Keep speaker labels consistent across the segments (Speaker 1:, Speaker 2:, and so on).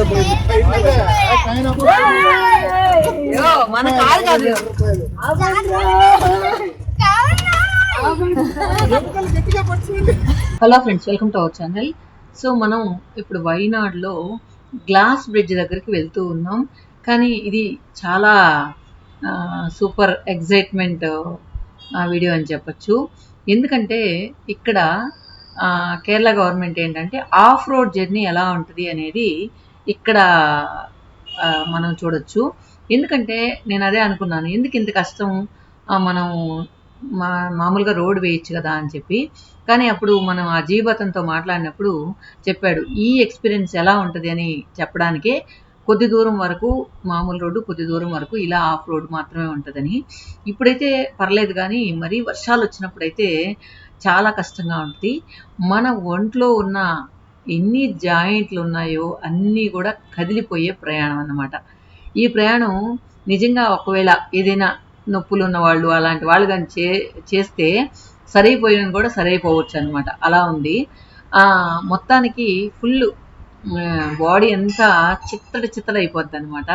Speaker 1: మన కాదు కాదు. Hello friends, welcome to our channel. So మనం ఇప్పుడు వైనాడ్లో గ్లాస్ బ్రిడ్జ్ దగ్గరికి వెళ్తూ ఉన్నాం. కానీ ఇది చాలా సూపర్ ఎగ్జైట్మెంట్ వీడియో అని చెప్పచ్చు. ఎందుకంటే ఇక్కడ కేరళ గవర్నమెంట్ ఏంటంటే ఆఫ్ రోడ్ జర్నీ ఎలా ఉంటుంది అనేది ఇక్కడ మనం చూడొచ్చు. ఎందుకంటే నేను అదే అనుకున్నాను, ఎందుకు ఇంత కష్టం, మనం మామూలుగా రోడ్ వేయచ్చు కదా అని చెప్పి. కానీ అప్పుడు మనం ఆ జీవతంతో మాట్లాడినప్పుడు చెప్పాడు ఈ ఎక్స్పీరియన్స్ ఎలా ఉంటుంది అని చెప్పడానికే కొద్ది దూరం వరకు మామూలు రోడ్డు, కొద్ది దూరం వరకు ఇలా ఆఫ్ రోడ్ మాత్రమే ఉంటుందని. ఇప్పుడైతే పర్లేదు, కానీ మరీ వర్షాలు వచ్చినప్పుడైతే చాలా కష్టంగా ఉంటుంది. మన ఒంట్లో ఉన్న ఎన్ని జాయింట్లు ఉన్నాయో అన్నీ కూడా కదిలిపోయే ప్రయాణం అన్నమాట. ఈ ప్రయాణం నిజంగా ఒకవేళ ఏదైనా నొప్పులు ఉన్న వాళ్ళు అలాంటి వాళ్ళు కానీ చేస్తే సరైపోయిన కూడా సరైపోవచ్చు అనమాట. అలా ఉంది. మొత్తానికి ఫుల్ బాడీ అంతా చిత్తడి అయిపోద్ది అనమాట.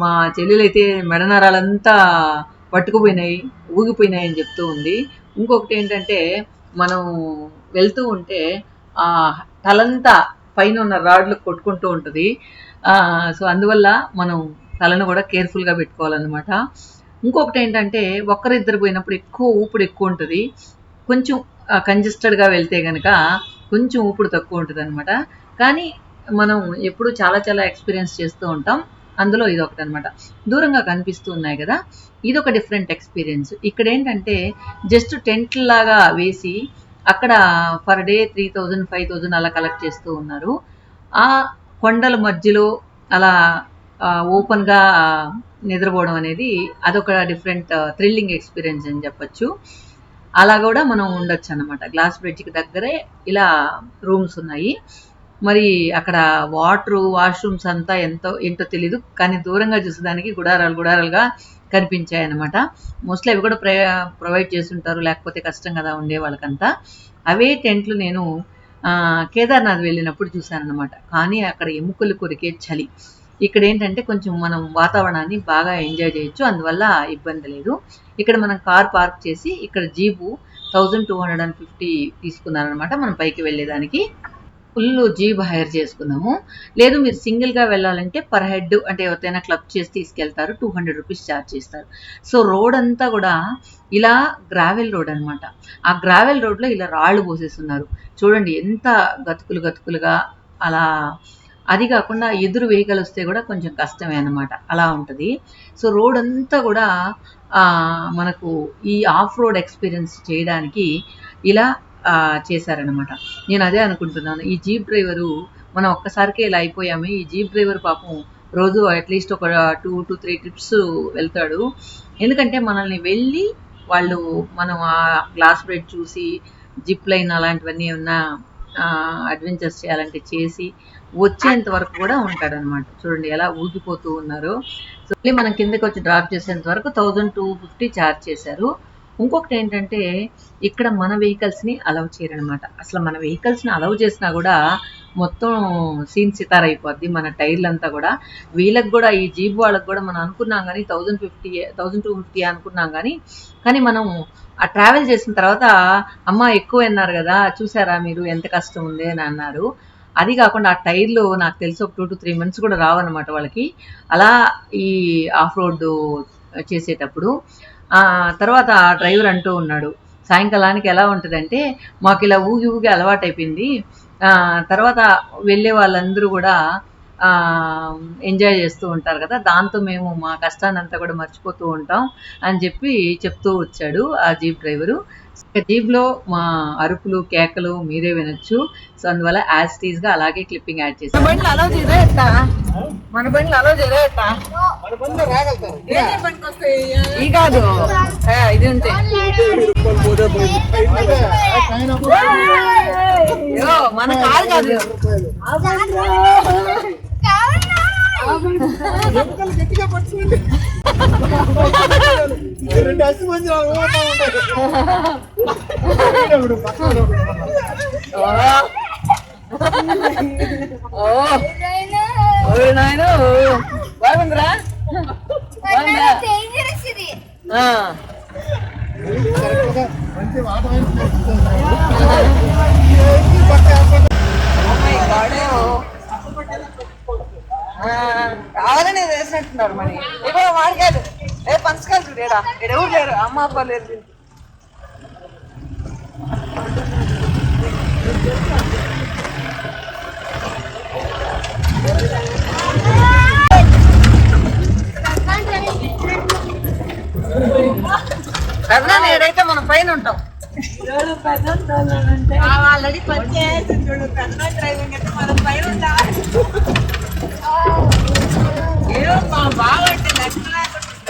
Speaker 1: మా చెల్లెలైతే మెడనరాలంతా పట్టుకుపోయినాయి, ఊగిపోయినాయి అని చెప్తూ ఉంది. ఇంకొకటి ఏంటంటే మనం వెళ్తూ ఉంటే తలంతా పైన ఉన్న రాడ్లు కొట్టుకుంటూ ఉంటుంది. సో అందువల్ల మనం తలను కూడా కేర్ఫుల్గా పెట్టుకోవాలన్నమాట. ఇంకొకటి ఏంటంటే ఒక్కరిద్దరు పోయినప్పుడు ఊపిడి ఎక్కువ ఉంటుంది. కొంచెం కంజెస్టెడ్గా వెళ్తే కనుక కొంచెం ఊపిడి తక్కువ ఉంటుంది అనమాట. కానీ మనం ఎప్పుడు చాలా ఎక్స్పీరియన్స్ చేస్తూ ఉంటాం. అందులో ఇది ఒకటి అనమాట. దూరంగా కనిపిస్తూ ఉన్నాయి కదా, ఇది ఒక డిఫరెంట్ ఎక్స్పీరియన్స్. ఇక్కడ ఏంటంటే జస్ట్ టెంట్ లాగా వేసి అక్కడ పర్ డే 3000 5000 అలా కలెక్ట్ చేస్తూ ఉన్నారు. ఆ కొండల మధ్యలో అలా ఓపెన్గా నిద్రపోవడం అనేది అదొక డిఫరెంట్ థ్రిల్లింగ్ ఎక్స్పీరియన్స్ అని చెప్పచ్చు. అలా కూడా మనం ఉండొచ్చు అనమాట. గ్లాస్ బ్రిడ్జ్కి దగ్గరే ఇలా రూమ్స్ ఉన్నాయి. మరి అక్కడ వాష్రూమ్స్ అంతా ఏంటో తెలీదు, కానీ దూరంగా చూసేదానికి గుడారాలుగా కనిపించాయి అనమాట. మోస్ట్లీ అవి కూడా ప్రొవైడ్ చేస్తుంటారు, లేకపోతే కష్టం కదా ఉండే వాళ్ళకంతా. అవే టెంట్లు నేను కేదార్నాథ్ వెళ్ళినప్పుడు చూశాను అనమాట. కానీ అక్కడ ఎముకలు కొరికే చలి. ఇక్కడ ఏంటంటే కొంచెం మనం వాతావరణాన్ని బాగా ఎంజాయ్ చేయొచ్చు, అందువల్ల ఇబ్బంది లేదు. ఇక్కడ మనం కార్ పార్క్ చేసి ఇక్కడ జీపు 1250 తీసుకున్నారనమాట మనం పైకి వెళ్ళేదానికి. ఫుల్ జీప్ హైర్ చేసుకున్నాము. లేదు మీరు సింగిల్గా వెళ్ళాలంటే పర్ హెడ్ అంటే ఎవరైనా క్లబ్ చేసి తీసుకెళ్తారు, 200 రూపీస్ ఛార్జ్ చేస్తారు. సో రోడ్ అంతా కూడా ఇలా గ్రావెల్ రోడ్ అనమాట. ఆ గ్రావెల్ రోడ్లో ఇలా రాళ్ళు పోసేస్తున్నారు. చూడండి ఎంత గతుకులుగా అలా. అది కాకుండా ఎదురు వెహికల్ వస్తే కూడా కొంచెం కష్టమే అనమాట, అలా ఉంటుంది. సో రోడ్ అంతా కూడా మనకు ఈ ఆఫ్ రోడ్ ఎక్స్పీరియన్స్ చేయడానికి ఇలా చేశారనమాట. నేను అదే అనుకుంటున్నాను, ఈ జీప్ డ్రైవరు మనం ఒక్కసారికే ఇలా అయిపోయాము. ఈ జీప్ డ్రైవర్ పాపం రోజు అట్లీస్ట్ ఒక 2 to 3 ట్రిప్స్ వెళ్తాడు. ఎందుకంటే మనల్ని వెళ్ళి వాళ్ళు మనం ఆ గ్లాస్ బ్రిడ్జ్ చూసి జిప్ లైన్ అలాంటివన్నీ ఏమన్నా అడ్వెంచర్స్ చేయాలంటే చేసి వచ్చేంత వరకు కూడా ఉంటాడనమాట. చూడండి ఎలా ఊగిపోతూ ఉన్నారు. సో మళ్ళీ మనం కిందకి వచ్చి డ్రాప్ చేసేంత వరకు 1250 ఛార్జ్ చేశారు. ఇంకొకటి ఏంటంటే ఇక్కడ మన వెహికల్స్ని అలౌ చేయరనమాట. అసలు మన వెహికల్స్ని అలౌ చేసినా కూడా మొత్తం సీన్ సితార్ అయిపోద్ది మన టైర్లంతా కూడా. వీళ్ళకి కూడా ఈ జీప్ వాళ్ళకి కూడా మనం అనుకున్నాం కానీ 1250 అనుకున్నాం కానీ మనం ఆ ట్రావెల్ చేసిన తర్వాత అమ్మ ఎక్కువ అన్నారు కదా, చూసారా మీరు ఎంత కష్టం ఉంది అని అన్నారు. అది కాకుండా ఆ టైర్లు నాకు తెలిసి ఒక 2 to 3 months కూడా రావన్నమాట వాళ్ళకి, అలా ఈ ఆఫ్ రోడ్ చేసేటప్పుడు. తర్వాత డ్రైవర్ అంటూ ఉన్నాడు, సాయంకాలానికి ఎలా ఉంటుందంటే మాకు ఇలా ఊగి అలవాటైపోయింది, తర్వాత వెళ్ళే వాళ్ళందరూ కూడా ఎంజాయ్ చేస్తూ ఉంటారు కదా, దాంతో మేము మా కష్టాన్ని అంతా కూడా మర్చిపోతూ ఉంటాం అని చెప్తూ వచ్చాడు ఆ జీప్ డ్రైవరు. జీప్లో మా అరుపులు కేకలు మీరే వినొచ్చు. సో అందువల్ల యాజ్ టీజ్ గా అలాగే క్లిప్పింగ్ యాడ్ చేశాను. మన బండ్లు అలో చేయలేట కాదు, ఇది ఉంటే మన కాదు కాదు. గట్టిగా పట్టుకోండి. నాయన బాగుందిరా. కావాలని వేసినట్టున్నారు మరి. ఇప్పుడు మాడికాయలు పంచకాయలు చూడేడా ఎవరు లేరు, అమ్మ అబ్బా లేరు. పెద్ద ఏడైతే మనం పైన ఉంటాం. ఆల్రెడీ పచ్చేసి చూడు పెద్ద డ్రైవింగ్ అయితే మనం పైన ఉంటాం. ఏదో మా బాగా అంటే లెక్క లేకుండా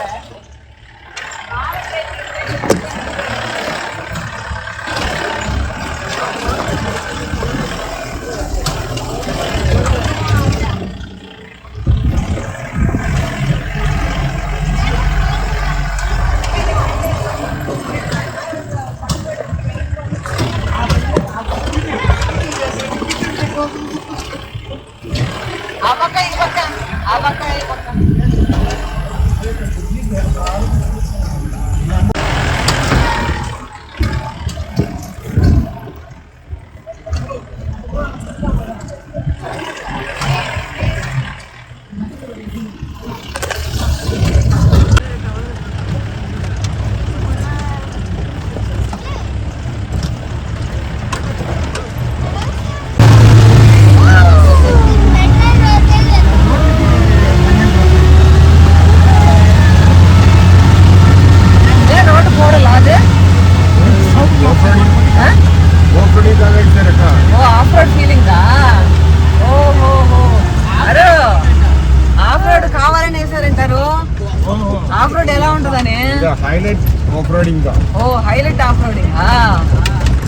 Speaker 1: హైలైట్ ఆఫ్ రోడింగ్.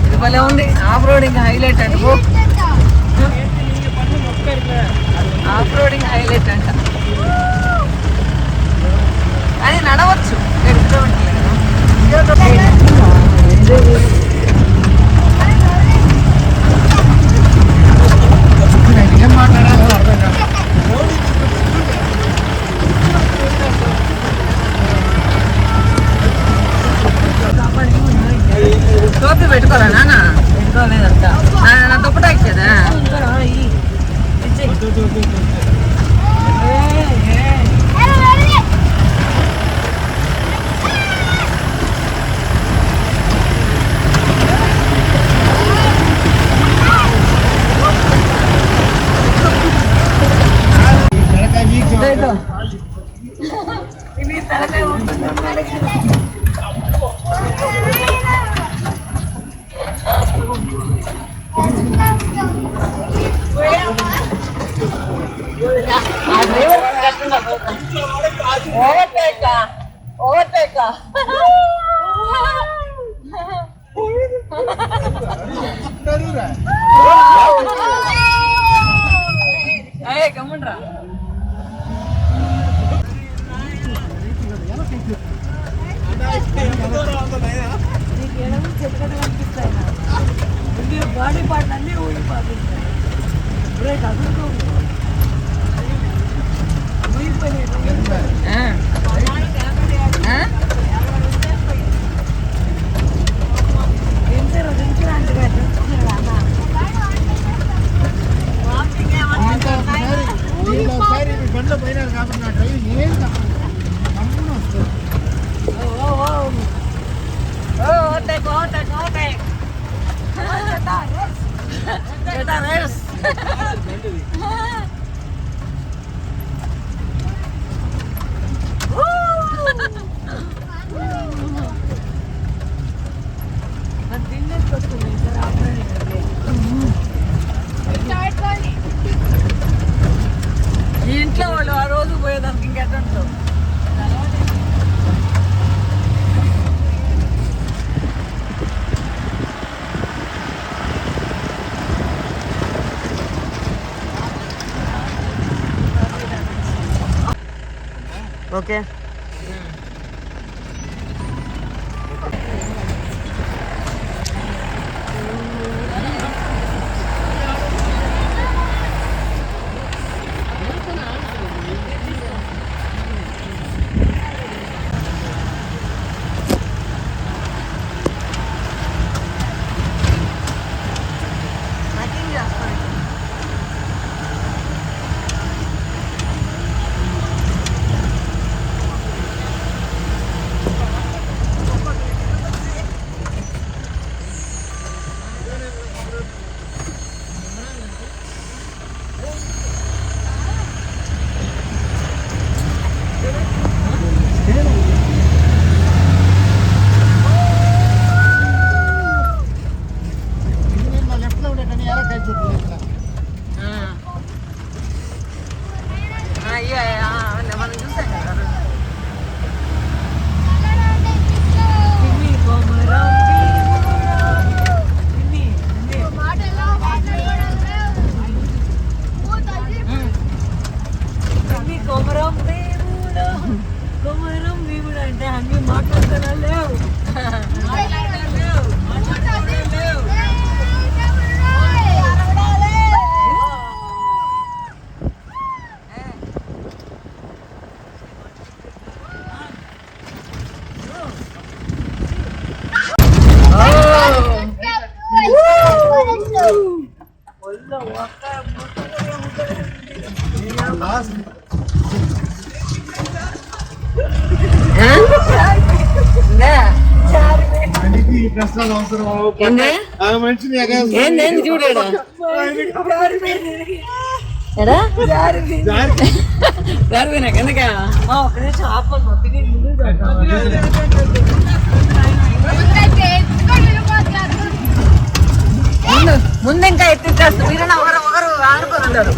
Speaker 1: ఇది భలే ఉంది ఆఫ్ రోడింగ్ హైలైట్ అంట. ఆఫ్ రోడింగ్ హైలైట్ అంట. కానీ నడవచ్చు. ఏం మాట్లాడాలో అర్థం కాదు. టోపీ పెట్టుకోవాలా నాన్న? పెట్టుకోలేదంట. నా దుప్పటా ఇచ్చేదా? ఓవర్టేక్ గమ్ముండ్రా. బాడీ పార్ట్ అన్నీ ఊడిపోతుంది. బ్రేక్ అదురుతూ బండ్లో పోయినారు కాబట్టి నా డ్రైవింగ్ ఏం తప్పకుండా వస్తుంది. ఇంట్లో వాళ్ళు ఆ రోజు పోయేదానికి ఇంకెట్లా. ఓకే మనం చూసాం కదా. కొమరం భీముడు అంటే అన్ని మాట్లాడుతున్నా లేవు. ఏంది చూడాడా ఎందుకా ముందు ఇంకా ఎత్తిచ్చేస్తారు. మీరు ఒకరు ఆడుకోనుంటారు.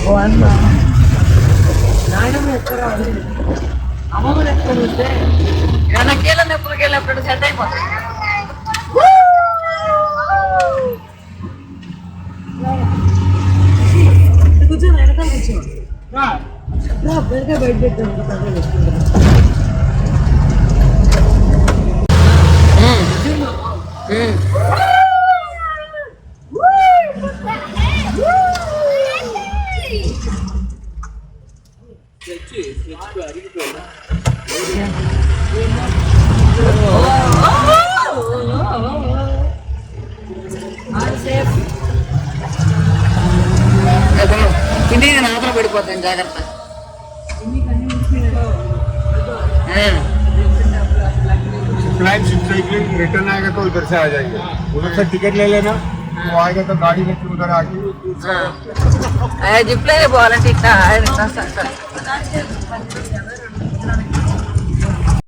Speaker 1: బాగుందా నాయనమ్మ ఎక్కడ అమ్మమ్మని ఎక్కడ ఉంటే ఏమైనా కీళ్ళ నొప్పులకి వెళ్ళినప్పుడు సెట్ అయిపోతుంది. కూర్చొని వెనకాల కూర్చో బయట పెట్టాను. ఇంటికి నేను ఆతల పడిపోతాను జాగ్రత్త.
Speaker 2: रिटर्न आएगा तो उधर से आ जाएंगे. उधर से टिकट ले लेना. वो आएगा तो गाड़ी में उधर आके
Speaker 1: जिप ले बोला ठीक था.